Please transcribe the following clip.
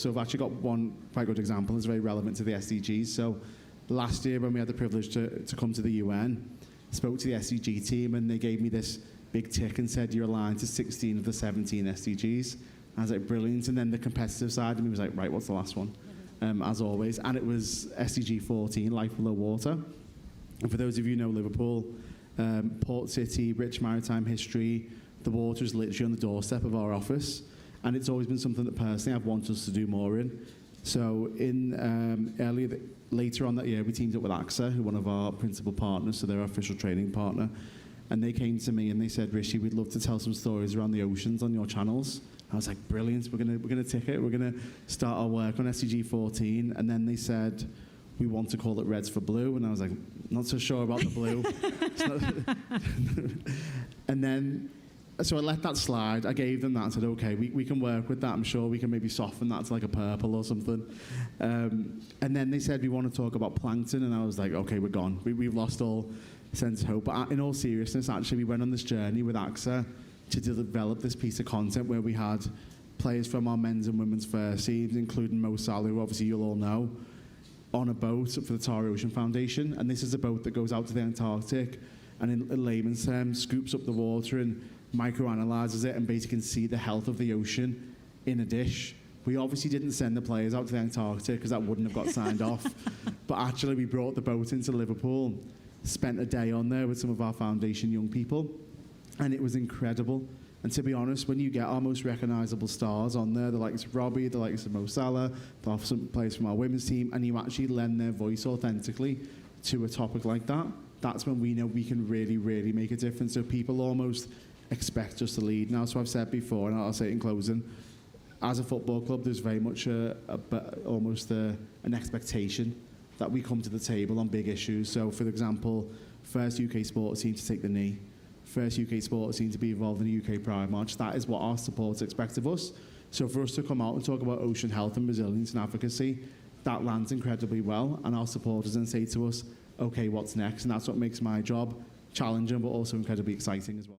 So I've actually got one quite good example that's very relevant to the SDGs. So last year when we had the privilege to come to the UN, I spoke to the SDG team and they gave me this big tick and said, you're aligned to 16 of the 17 SDGs. I was like, brilliant. And then the competitive side of me was like, right, what's the last one? As always. And it was SDG 14, Life Below Water. And for those of you who know Liverpool, port city, rich maritime history, the water is literally on the doorstep of our office. And it's always been something that personally I've wanted us to do more in. So later on that year, we teamed up with AXA, who are one of our principal partners, so they're our official training partner. And they came to me and they said, Rishi, we'd love to tell some stories around the oceans on your channels. I was like, brilliant, we're gonna tick it. We're gonna start our work on SDG 14. And then they said, we want to call it Reds for Blue. And I was like, not so sure about the blue. And then, so I let that slide. I gave them that and said, okay, we can work with that. I'm sure we can maybe soften that to like a purple or something. And then they said, we want to talk about Plankton. And I was like, okay, we're gone. We've lost all sense of hope. But in all seriousness, actually, we went on this journey with AXA to develop this piece of content where we had players from our men's and women's first teams, including Mo Salah, who obviously you'll all know, on a boat for the Tara Ocean Foundation. And this is a boat that goes out to the Antarctic and in layman's terms scoops up the water and microanalyzes it and basically can see the health of the ocean in a dish. We obviously didn't send the players out to the Antarctic because that wouldn't have got signed off. But actually we brought the boat into Liverpool, spent a day on there with some of our foundation young people, and it was incredible. And to be honest, when you get our most recognisable stars on there, the likes of Robbie, the likes of Mo Salah, some players from our women's team, and you actually lend their voice authentically to a topic like that, that's when we know we can really, really make a difference. So people almost expect us to lead now. So I've said before, and I'll say it in closing, as a football club, there's very much almost an expectation that we come to the table on big issues. So, for example, first UK sports team to take the knee, first UK sports team to be involved in the UK Pride March. That is what our supporters expect of us. So for us to come out and talk about ocean health and resilience and advocacy, that lands incredibly well, and our supporters then say to us, okay, what's next? And that's what makes my job challenging but also incredibly exciting as well.